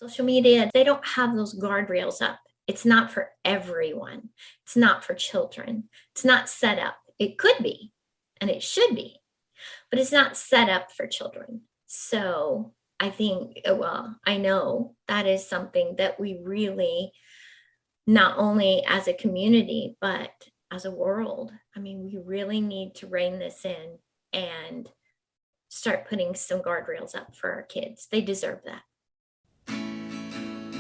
Social media, they don't have those guardrails up. It's not for everyone. It's not for children. It's not set up. It could be, and it should be, but it's not set up for children. So I think, well, I know that is something that we really, not only as a community, but as a world, I mean, we really need to rein this in and start putting some guardrails up for our kids. They deserve that.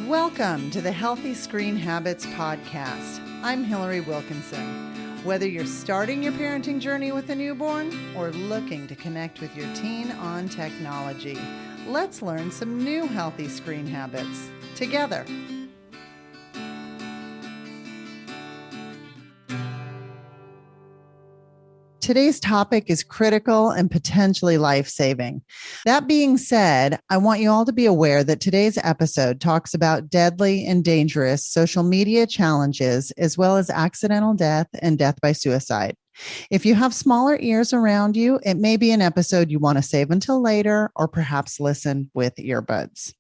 Welcome to the Healthy Screen Habits Podcast. I'm Hillary Wilkinson. Whether you're starting your parenting journey with a newborn or looking to connect with your teen on technology, let's learn some new healthy screen habits together. Today's topic is critical and potentially life-saving. That being said, I want you all to be aware that today's episode talks about deadly and dangerous social media challenges, as well as accidental death and death by suicide. If you have smaller ears around you, it may be an episode you want to save until later, or perhaps listen with earbuds.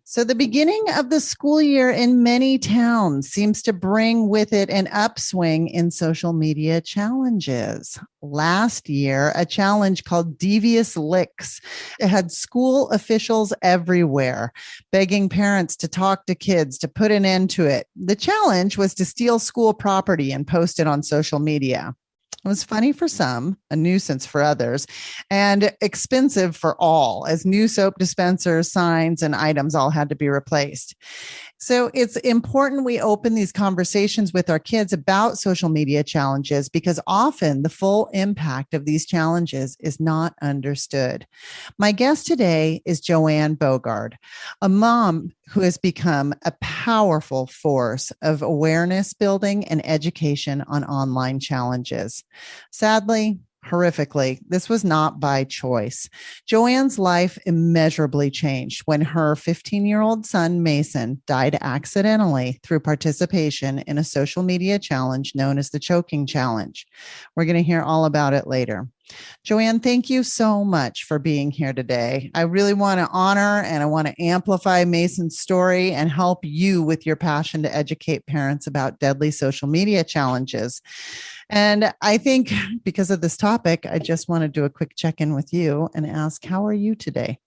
So the beginning of the school year in many towns seems to bring with it an upswing in social media challenges. Last year, a challenge called Devious Licks. It had school officials everywhere begging parents to talk to kids to put an end to it. The challenge was to steal school property and post it on social media. It was funny for some, a nuisance for others, and expensive for all, as new soap dispensers, signs, and items all had to be replaced. So it's important we open these conversations with our kids about social media challenges, because often the full impact of these challenges is not understood. My guest today is Joanne Bogard, a mom who has become a powerful force of awareness building and education on online challenges. Sadly, horrifically, this was not by choice. Joanne's life immeasurably changed when her 15-year-old son, Mason, died accidentally through participation in a social media challenge known as the Choking Challenge. We're going to hear all about it later. Joanne, thank you so much for being here today. I really want to honor and I want to amplify Mason's story and help you with your passion to educate parents about deadly social media challenges. And I think because of this topic, I just want to do a quick check-in with you and ask, how are you today?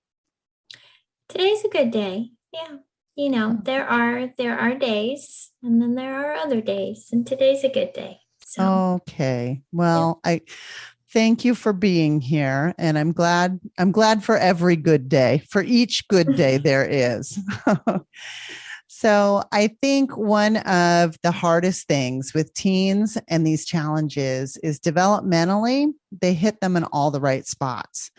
Today's a good day. Yeah. You know, there are days and then there are other days, and today's a good day. So okay. Well, yeah. I thank you for being here, and I'm glad for every good day, for each good day there is. So I think one of the hardest things with teens and these challenges is developmentally, they hit them in all the right spots.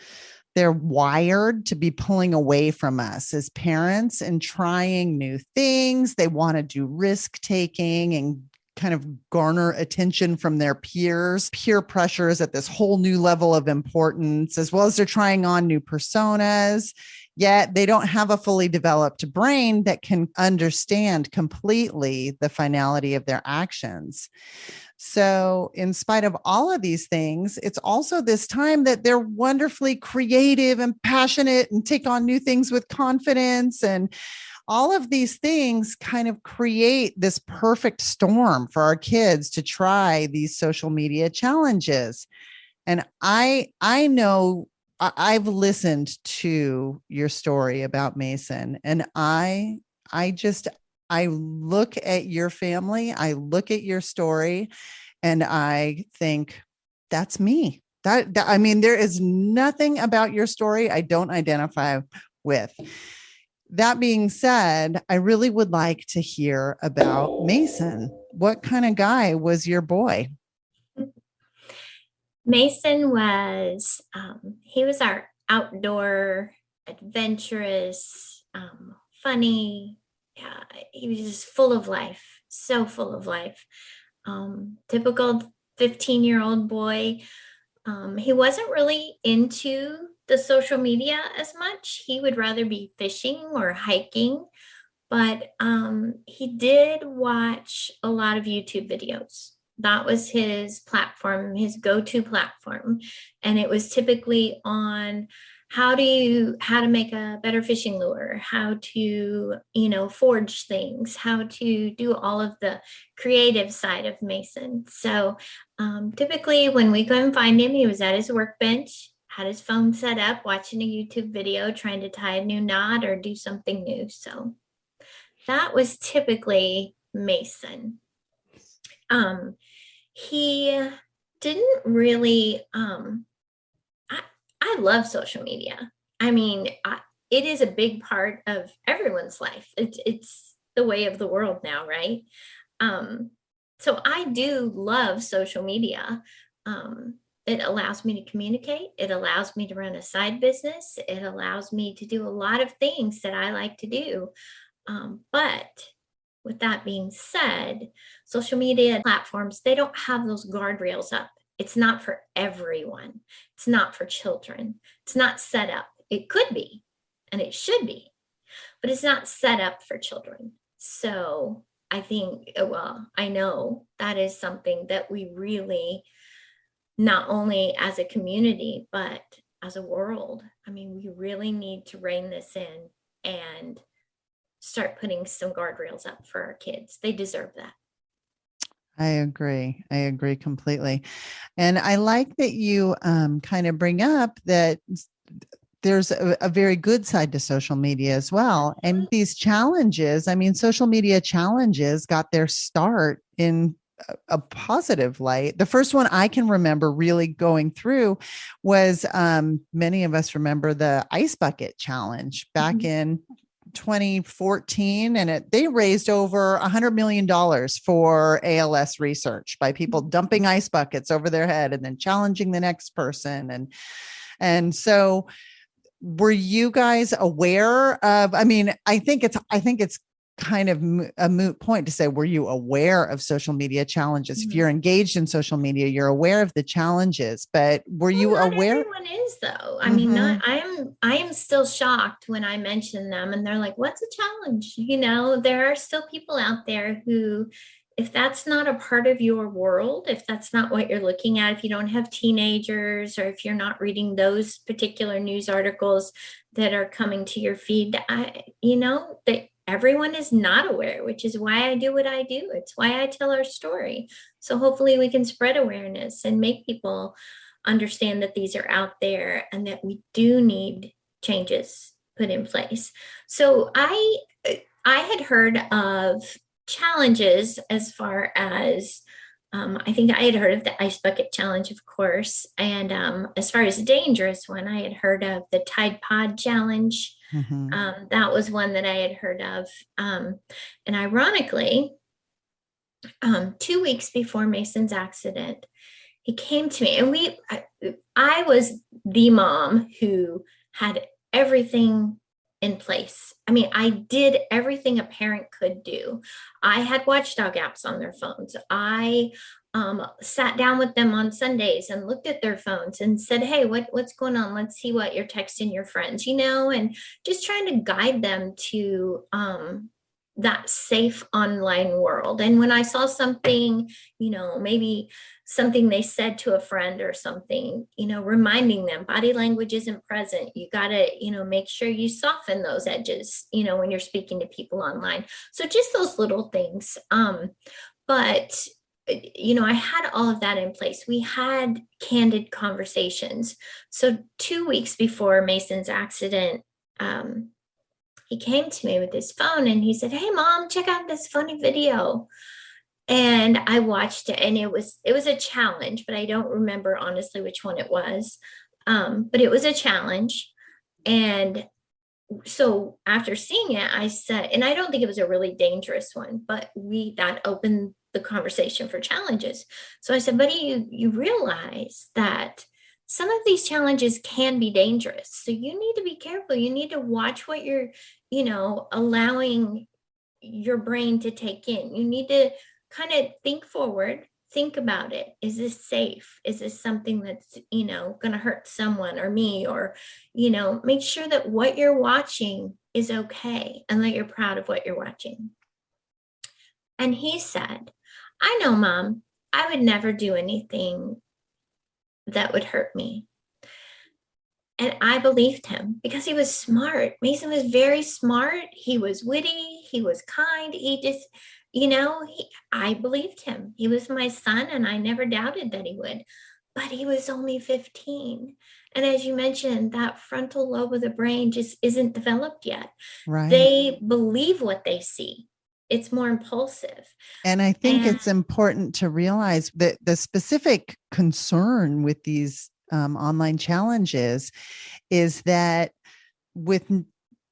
They're wired to be pulling away from us as parents and trying new things. They want to do risk taking and kind of garner attention from their peers. Peer pressure is at this whole new level of importance, as well as they're trying on new personas. Yet they don't have a fully developed brain that can understand completely the finality of their actions. So in spite of all of these things, it's also this time that they're wonderfully creative and passionate and take on new things with confidence. And all of these things kind of create this perfect storm for our kids to try these social media challenges. And I know I've listened to your story about Mason, and I look at your family, I look at your story, and I think, that's me. I mean, there is nothing about your story I don't identify with. That being said, I really would like to hear about Mason. What kind of guy was your boy? Mason was, he was our outdoor, adventurous, funny. He was just full of life, so full of life. Typical 15-year-old boy. He wasn't really into the social media as much. He would rather be fishing or hiking, but he did watch a lot of YouTube videos. That was his platform, his go-to platform. And it was typically on how to make a better fishing lure, how to, forge things, how to do all of the creative side of Mason. So typically when we go and find him, he was at his workbench, had his phone set up, watching a YouTube video, trying to tie a new knot or do something new. So that was typically Mason. He didn't really, I love social media. I mean, it is a big part of everyone's life. It's the way of the world now, right? So I do love social media. It allows me to communicate. It allows me to run a side business. It allows me to do a lot of things that I like to do. But with that being said, social media platforms, they don't have those guardrails up. It's not for everyone. It's not for children. It's not set up. It could be, and it should be, but it's not set up for children. So I think, well, I know that is something that we really, not only as a community, but as a world, I mean, we really need to rein this in and start putting some guardrails up for our kids. They deserve that. I agree. I agree completely. And I like that you kind of bring up that there's a very good side to social media as well. And these challenges, I mean, social media challenges got their start in a positive light. The first one I can remember really going through was many of us remember the ice bucket challenge back in 2014, and they raised over $100 million for ALS research by people dumping ice buckets over their head and then challenging the next person. And so were you guys aware of, I mean, I think it's kind of a moot point to say, were you aware of social media challenges? If you're engaged in social media, you're aware of the challenges, but were you aware? Everyone is, though. I mean, I am still shocked when I mention them and they're like, what's a challenge? There are still people out there who, if that's not a part of your world, if that's not what you're looking at, if you don't have teenagers, or if you're not reading those particular news articles that are coming to your feed, that everyone is not aware, which is why I do what I do. It's why I tell our story. So hopefully we can spread awareness and make people understand that these are out there and that we do need changes put in place. So I had heard of challenges as far as I think I had heard of the ice bucket challenge, of course. And as far as a dangerous one, I had heard of the Tide Pod challenge. That was one that I had heard of. And ironically, 2 weeks before Mason's accident, he came to me, and I was the mom who had everything in place. I mean, I did everything a parent could do. I had watchdog apps on their phones. I sat down with them on Sundays and looked at their phones and said, hey, what's going on? Let's see what you're texting your friends, and just trying to guide them to that safe online world. And when I saw something, maybe something they said to a friend or something, reminding them body language isn't present. You got to, make sure you soften those edges, when you're speaking to people online. So just those little things. But I had all of that in place. We had candid conversations. So 2 weeks before Mason's accident, he came to me with his phone and he said, hey, Mom, check out this funny video. And I watched it, and it was a challenge, but I don't remember honestly which one it was. But it was a challenge. And so after seeing it, I said, and I don't think it was a really dangerous one, but that opened the conversation for challenges. So I said, buddy, you realize that some of these challenges can be dangerous. So you need to be careful. You need to watch what you're, allowing your brain to take in. You need to kind of think forward, think about it. Is this safe? Is this something that's, going to hurt someone or me? Or, make sure that what you're watching is okay and that you're proud of what you're watching. And he said, I know, Mom, I would never do anything that would hurt me. And I believed him because he was smart. Mason was very smart. He was witty. He was kind. He just, I believed him. He was my son, and I never doubted that he would. But he was only 15. And as you mentioned, that frontal lobe of the brain just isn't developed yet. Right. They believe what they see. It's more impulsive. And I think it's important to realize that the specific concern with these online challenges is that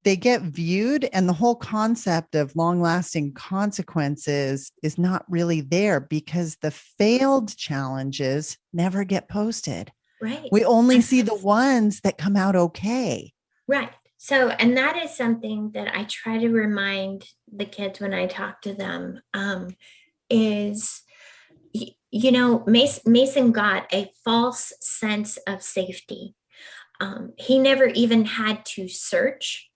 they get viewed, and the whole concept of long-lasting consequences is not really there because the failed challenges never get posted. Right. We only see the ones that come out okay. Right. So, and that is something that I try to remind the kids when I talk to them, is, Mason got a false sense of safety. He never even had to search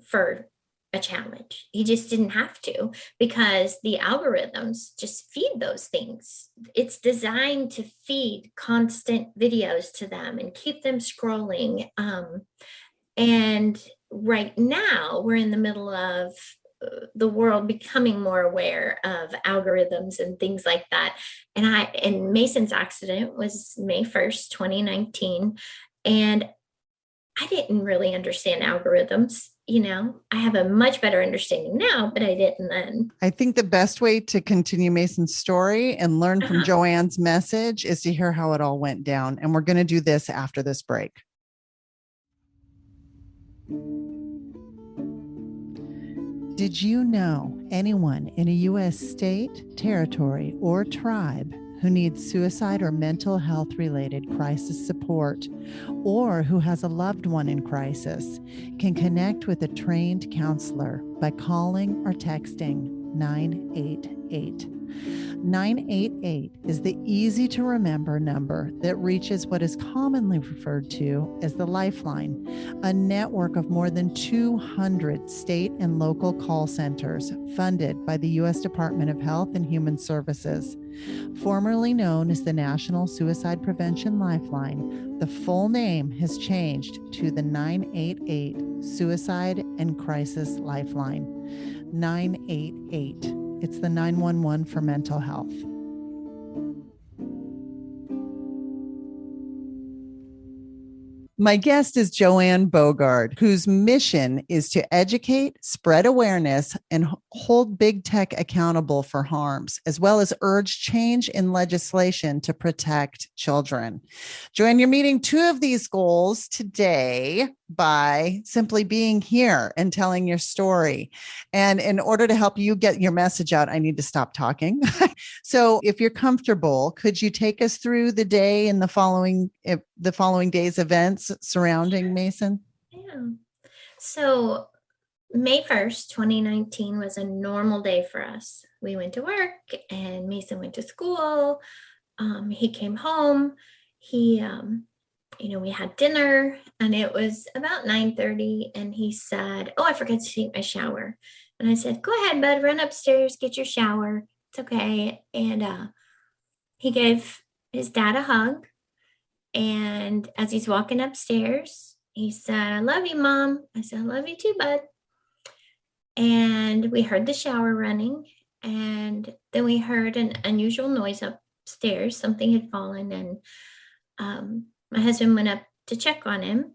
for a challenge. He just didn't have to, because the algorithms just feed those things. It's designed to feed constant videos to them and keep them scrolling. And right now we're in the middle of the world becoming more aware of algorithms and things like that. And Mason's accident was May 1st, 2019. And I didn't really understand algorithms. I have a much better understanding now, but I didn't then. I think the best way to continue Mason's story and learn from Joanne's message is to hear how it all went down. And we're going to do this after this break. Did you know anyone in a U.S. state, territory, or tribe who needs suicide or mental health related crisis support, or who has a loved one in crisis, can connect with a trained counselor by calling or texting 988. 988 is the easy to remember number that reaches what is commonly referred to as the Lifeline, a network of more than 200 state and local call centers funded by the U.S. Department of Health and Human Services. Formerly known as the National Suicide Prevention Lifeline, the full name has changed to the 988 Suicide and Crisis Lifeline. 988. It's the 911 for mental health. My guest is Joanne Bogard, whose mission is to educate, spread awareness, and hold big tech accountable for harms, as well as urge change in legislation to protect children. Joanne, you're meeting two of these goals today by simply being here and telling your story. And in order to help you get your message out, I need to stop talking. So if you're comfortable, could you take us through the day and the following day's events surrounding Mason? Yeah. So May 1st, 2019 was a normal day for us. We went to work and Mason went to school. He came home. We had dinner, and it was about 9:30, and he said, "Oh, I forgot to take my shower." And I said, "Go ahead, bud, run upstairs, get your shower. It's okay." And he gave his dad a hug. And as he's walking upstairs, he said, "I love you, Mom." I said, "I love you too, bud." And we heard the shower running, and then we heard an unusual noise upstairs. Something had fallen, and my husband went up to check on him,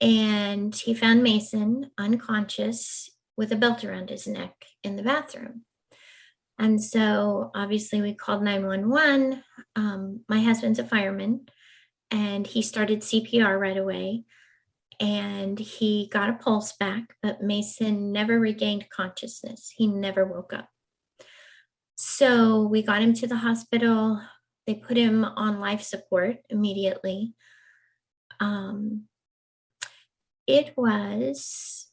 and he found Mason unconscious with a belt around his neck in the bathroom. And so obviously we called 911. My husband's a fireman, and he started CPR right away, and he got a pulse back, but Mason never regained consciousness. He never woke up. So we got him to the hospital. They put him on life support immediately. It was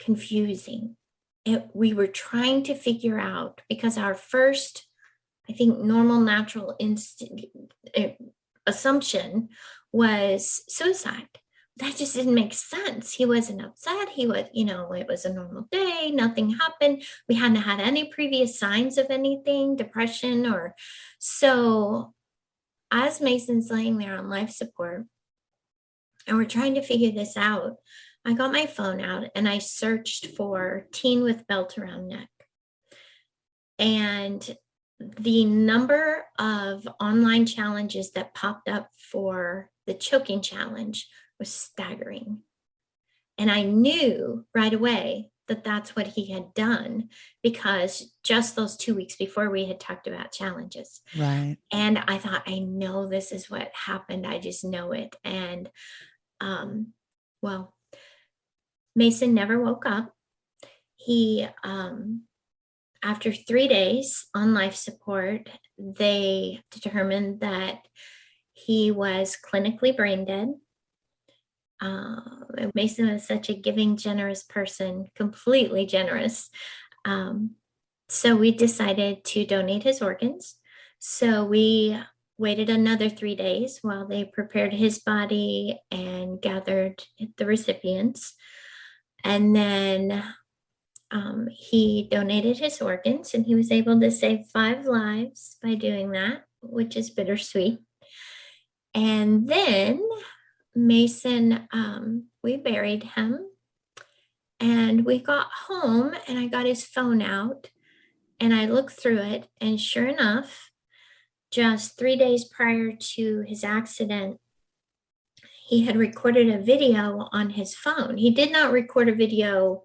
confusing. We were trying to figure out, because our first, I think, normal, natural assumption was suicide. That just didn't make sense. He wasn't upset. He was, it was a normal day. Nothing happened. We hadn't had any previous signs of anything, depression so as Mason's laying there on life support, and we're trying to figure this out. I got my phone out and I searched for teen with belt around neck. And the number of online challenges that popped up for the choking challenge was staggering. And I knew right away that that's what he had done, because just those 2 weeks before we had talked about challenges. Right. And I thought, I know this is what happened. I just know it. And well, Mason never woke up. He, after 3 days on life support, they determined that he was clinically brain dead. Mason was such a giving, generous person, completely generous. So we decided to donate his organs. So we waited another 3 days while they prepared his body and gathered the recipients. And then he donated his organs, and he was able to save 5 lives by doing that, which is bittersweet. And then Mason, we buried him, and we got home, and I got his phone out and I looked through it, and sure enough, just 3 days prior to his accident, he had recorded a video on his phone. He did not record a video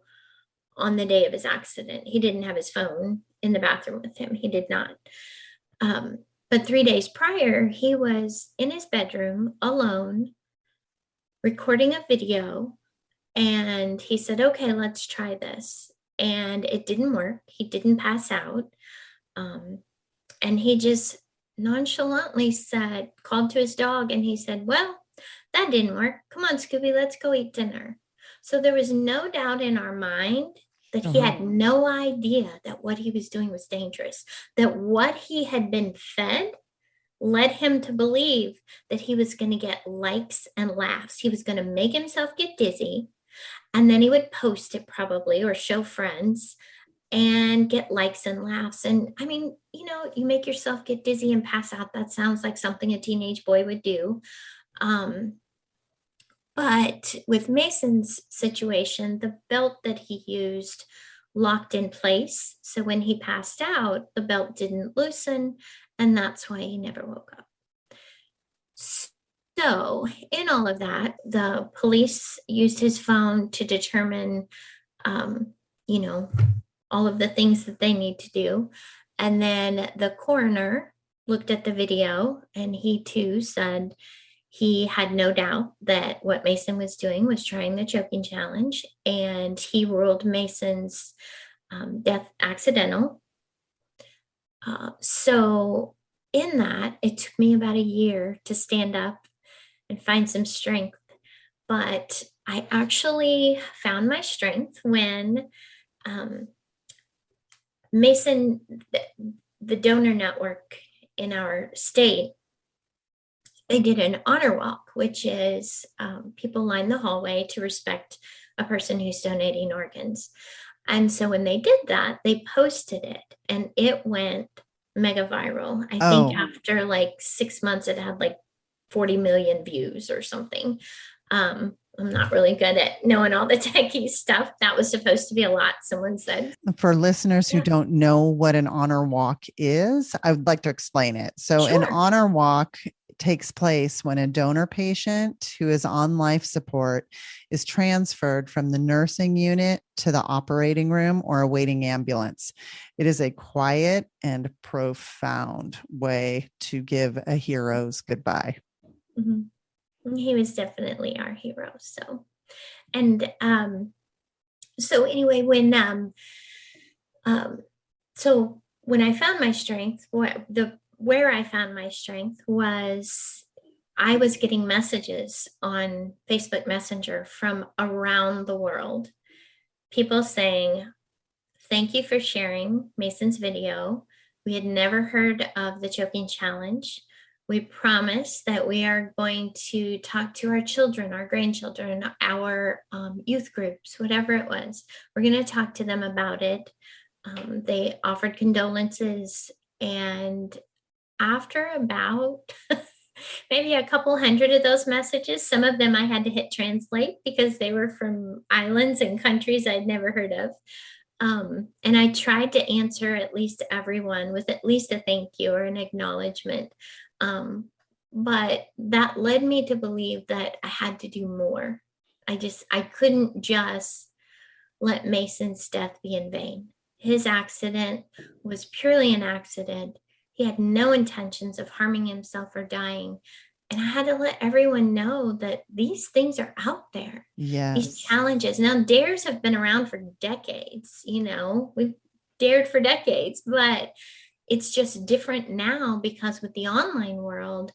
on the day of his accident. He didn't have his phone in the bathroom with him. He did not. But 3 days prior, he was in his bedroom alone, recording a video, and he said, okay, let's try this. And it didn't work. He didn't pass out. And he just nonchalantly called to his dog, and he said, well, that didn't work. Come on, Scooby, let's go eat dinner. So there was no doubt in our mind that he had no idea that what he was doing was dangerous, that what he had been fed led him to believe that he was going to get likes and laughs. He was going to make himself get dizzy, and then he would post it probably or show friends and get likes and laughs. And I mean, you make yourself get dizzy and pass out. That sounds like something a teenage boy would do. But with Mason's situation, the belt that he used locked in place. So when he passed out, the belt didn't loosen, and that's why he never woke up. So in all of that, the police used his phone to determine, all of the things that they need to do. And then the coroner looked at the video, and he too said he had no doubt that what Mason was doing was trying the choking challenge, and he ruled Mason's death accidental. So in that, it took me about a year to stand up and find some strength. But I actually found my strength when Mason, the donor network in our state, they did an honor walk, which is people line the hallway to respect a person who's donating organs. And so when they did that, they posted it, and it went mega viral. I think after like 6 months, it had like 40 million views or something. I'm not really good at knowing all the techie stuff. That was supposed to be a lot, someone said. For listeners who don't know what an honor walk is, I would like to explain it. So an honor walk takes place when a donor patient who is on life support is transferred from the nursing unit to the operating room or a waiting ambulance. It is a quiet and profound way to give a hero's goodbye. Mm-hmm. He was definitely our hero. So, and so anyway, when I found my strength, where I found my strength was I was getting messages on Facebook Messenger from around the world. People saying, thank you for sharing Mason's video. We had never heard of the choking challenge. We promise that we are going to talk to our children, our grandchildren, our youth groups, whatever it was. We're going to talk to them about it. They offered condolences, and after about maybe a couple hundred of those messages. Some of them I had to hit translate because they were from islands and countries I'd never heard of. And I tried to answer at least everyone with at least a thank you or an acknowledgement. But that led me to believe that I had to do more. I couldn't just let Mason's death be in vain. His accident was purely an accident. He had no intentions of harming himself or dying. And I had to let everyone know that these things are out there. Yes. These challenges. Now, dares have been around for decades. We've dared for decades, but it's just different now because with the online world,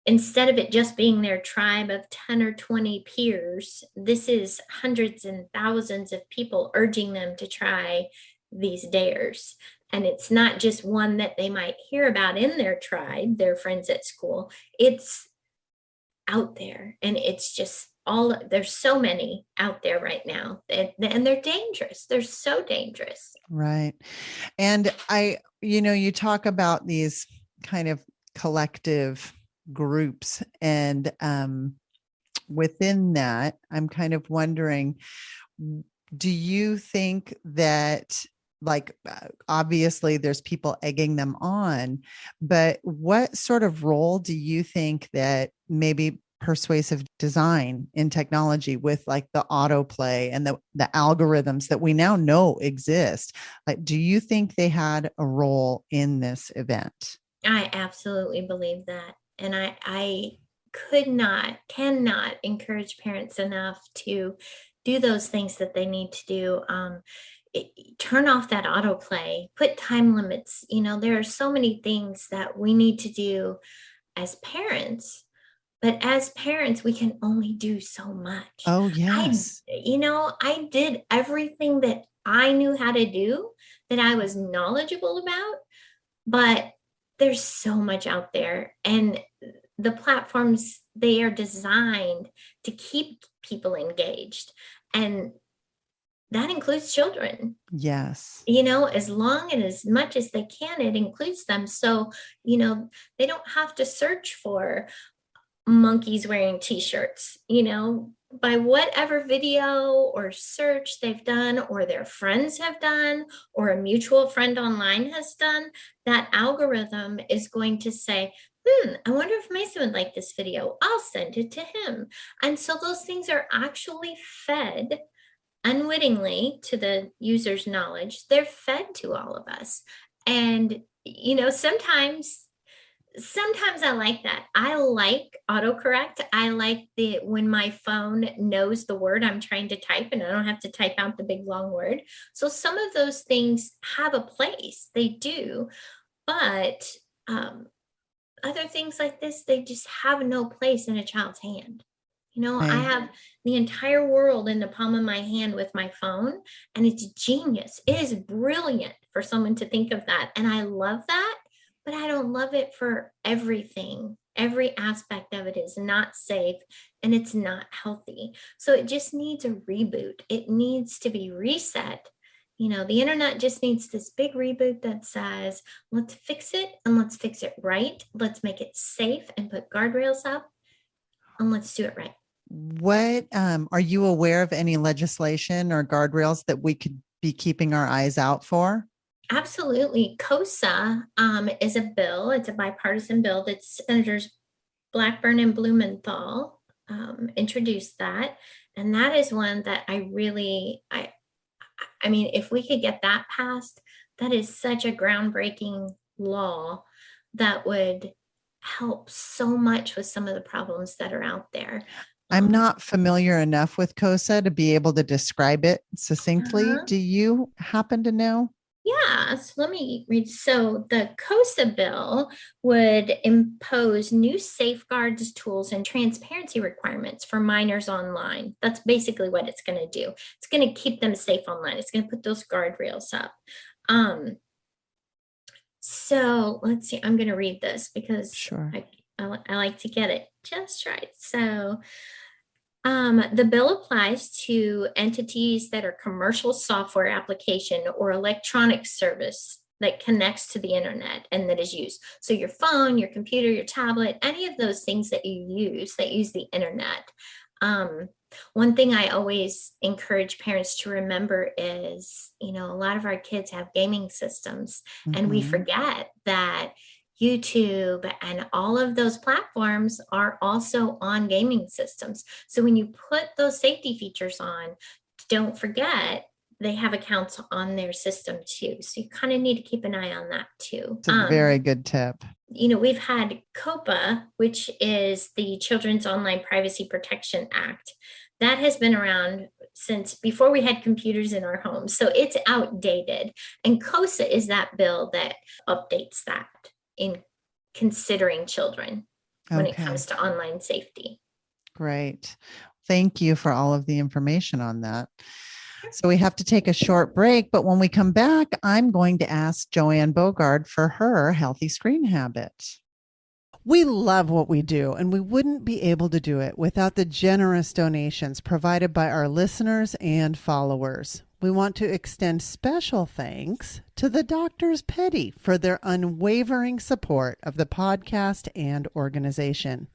instead of it just being their tribe of 10 or 20 peers, this is hundreds and thousands of people urging them to try these dares. And it's not just one that they might hear about in their tribe, their friends at school. It's out there. And it's just there's so many out there right now. And they're dangerous. They're so dangerous. Right. And you talk about these kind of collective groups. And within that, I'm kind of wondering, do you think that, like, obviously there's people egging them on, but what sort of role do you think that maybe persuasive design in technology with like the autoplay and the algorithms that we now know exist, like, do you think they had a role in this event? I absolutely believe that. And I cannot encourage parents enough to do those things that they need to do. Turn off that autoplay, put time limits. There are so many things that we need to do as parents, but as parents, we can only do so much. Oh, yes. I did everything that I knew how to do, that I was knowledgeable about, but there's so much out there. And the platforms, they are designed to keep people engaged. And that includes children. Yes. As long and as much as they can, it includes them. So, they don't have to search for monkeys wearing t-shirts, by whatever video or search they've done, or their friends have done, or a mutual friend online has done, that algorithm is going to say, I wonder if Mason would like this video. I'll send it to him. And so those things are actually fed unwittingly to the user's knowledge. They're fed to all of us. And, sometimes I like that. I like autocorrect. I like when my phone knows the word I'm trying to type and I don't have to type out the big long word. So some of those things have a place. They do. But other things like this, they just have no place in a child's hand. I have the entire world in the palm of my hand with my phone, and it's genius. It is brilliant for someone to think of that. And I love that, but I don't love it for everything. Every aspect of it is not safe and it's not healthy. So it just needs a reboot. It needs to be reset. The internet just needs this big reboot that says, let's fix it and let's fix it right. Let's make it safe and put guardrails up and let's do it right. What are you aware of any legislation or guardrails that we could be keeping our eyes out for? Absolutely. COSA is a bill. It's a bipartisan bill that Senators Blackburn and Blumenthal introduced that. And that is one that I mean, if we could get that passed, that is such a groundbreaking law that would help so much with some of the problems that are out there. I'm not familiar enough with COSA to be able to describe it succinctly. Do you happen to know? Yeah, so let me read. So the COSA bill would impose new safeguards, tools, and transparency requirements for minors online. That's basically what it's going to do. It's going to keep them safe online. It's going to put those guardrails up. So let's see. I'm going to read this because sure. I like to get it just right. So the bill applies to entities that are commercial software application or electronic service that connects to the internet and that is used. So your phone, your computer, your tablet, any of those things that you use that use the internet. One thing I always encourage parents to remember is, a lot of our kids have gaming systems, and we forget that YouTube and all of those platforms are also on gaming systems. So when you put those safety features on, don't forget they have accounts on their system too. So you kind of need to keep an eye on that too. It's a very good tip. We've had COPA, which is the Children's Online Privacy Protection Act. That has been around since before we had computers in our homes. So it's outdated. And COSA is that bill that updates that in considering children when it comes to online safety. Great. Thank you for all of the information on that. So we have to take a short break, but when we come back, I'm going to ask Joanne Bogard for her healthy screen habit. We love what we do, and we wouldn't be able to do it without the generous donations provided by our listeners and followers. We want to extend special thanks to the Doctors Petty for their unwavering support of the podcast and organization.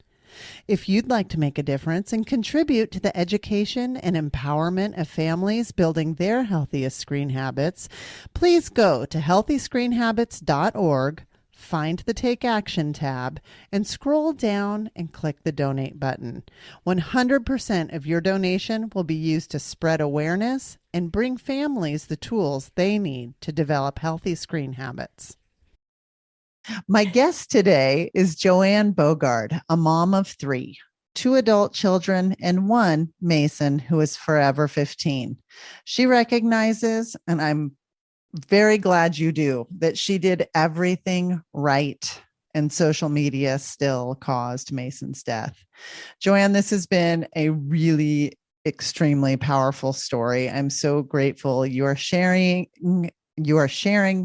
If you'd like to make a difference and contribute to the education and empowerment of families building their healthiest screen habits, please go to healthyscreenhabits.org, find the Take Action tab, and scroll down and click the Donate button. 100% of your donation will be used to spread awareness and bring families the tools they need to develop healthy screen habits. My guest today is Joanne Bogard, a mom of 3, 2 adult children, and 1 Mason who is forever 15. She recognizes, and I'm very glad you do, that she did everything right, and social media still caused Mason's death. Joanne, this has been a really extremely powerful story. I'm so grateful you are sharing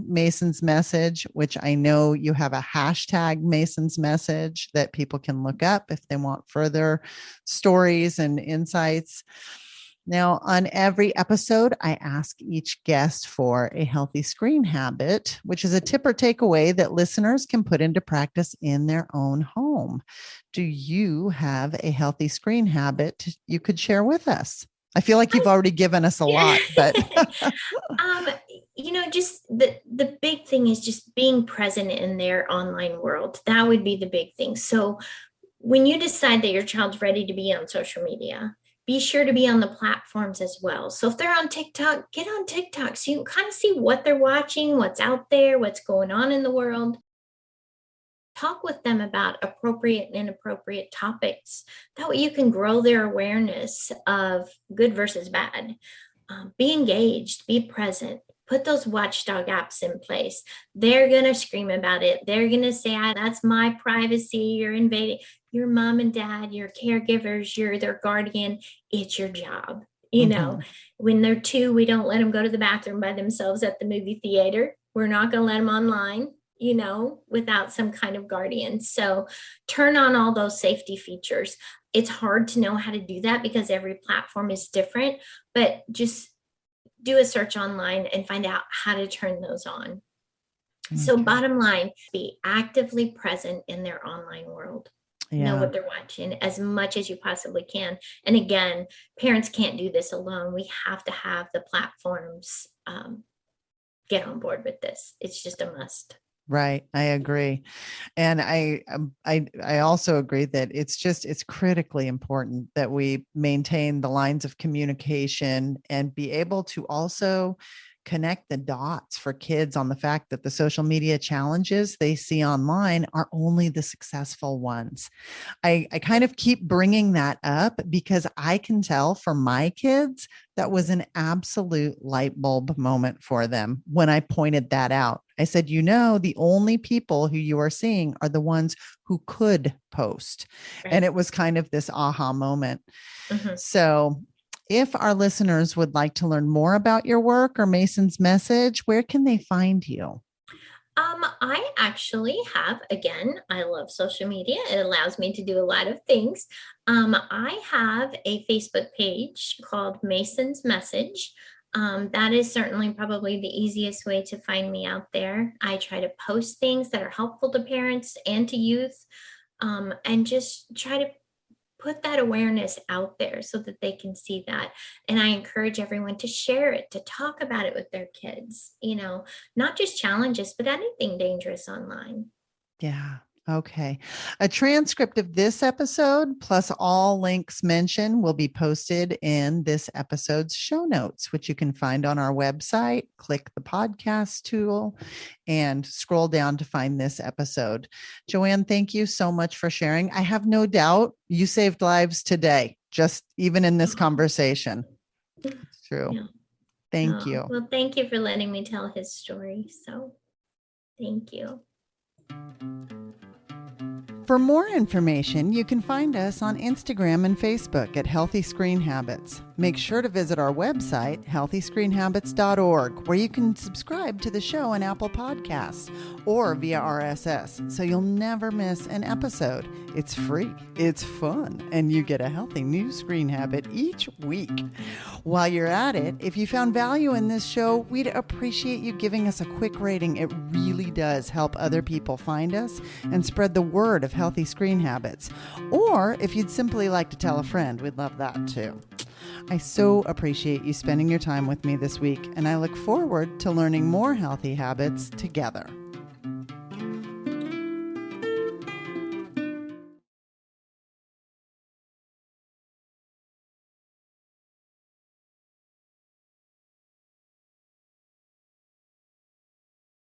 Mason's message, which I know you have a hashtag Mason's message that people can look up if they want further stories and insights. Now, on every episode, I ask each guest for a healthy screen habit, which is a tip or takeaway that listeners can put into practice in their own home. Do you have a healthy screen habit you could share with us? I feel like you've already given us a lot, but just the big thing is just being present in their online world. That would be the big thing. So when you decide that your child's ready to be on social media, be sure to be on the platforms as well. So if they're on TikTok, get on TikTok so you can kind of see what they're watching, what's out there, what's going on in the world. Talk with them about appropriate and inappropriate topics. That way you can grow their awareness of good versus bad. Be engaged, be present, put those watchdog apps in place. They're going to scream about it. They're going to say, that's my privacy. You're invading. Your mom and dad, your caregivers, you're their guardian. It's your job. When they're 2, we don't let them go to the bathroom by themselves at the movie theater. We're not going to let them online, without some kind of guardian. So turn on all those safety features. It's hard to know how to do that because every platform is different, but just do a search online and find out how to turn those on. Okay. So bottom line, be actively present in their online world. Know what they're watching as much as you possibly can. And again, parents can't do this alone. We have to have the platforms get on board with this. It's just a must. Right. I agree. And I also agree that it's critically important that we maintain the lines of communication and be able to also connect the dots for kids on the fact that the social media challenges they see online are only the successful ones. I kind of keep bringing that up because I can tell for my kids, that was an absolute light bulb moment for them when I pointed that out. I said, the only people who you are seeing are the ones who could post. Right. And it was kind of this aha moment. Mm-hmm. So if our listeners would like to learn more about your work or Mason's message, where can they find you? I actually have, I love social media. It allows me to do a lot of things. I have a Facebook page called Mason's Message. That is certainly probably the easiest way to find me out there. I try to post things that are helpful to parents and to youth, and just try to put that awareness out there so that they can see that. And I encourage everyone to share it, to talk about it with their kids, not just challenges, but anything dangerous online. Yeah. Okay. A transcript of this episode, plus all links mentioned, will be posted in this episode's show notes, which you can find on our website. Click the podcast tool and scroll down to find this episode. Joanne, thank you so much for sharing. I have no doubt you saved lives today, just even in this conversation. It's true. Yeah. Thank you. Well, thank you for letting me tell his story. So thank you. For more information, you can find us on Instagram and Facebook at Healthy Screen Habits. Make sure to visit our website, healthyscreenhabits.org, where you can subscribe to the show on Apple Podcasts or via RSS, so you'll never miss an episode. It's free, it's fun, and you get a healthy new screen habit each week. While you're at it, if you found value in this show, we'd appreciate you giving us a quick rating. It really does help other people find us and spread the word of healthy screen habits. Or if you'd simply like to tell a friend, we'd love that too. I so appreciate you spending your time with me this week, and I look forward to learning more healthy habits together.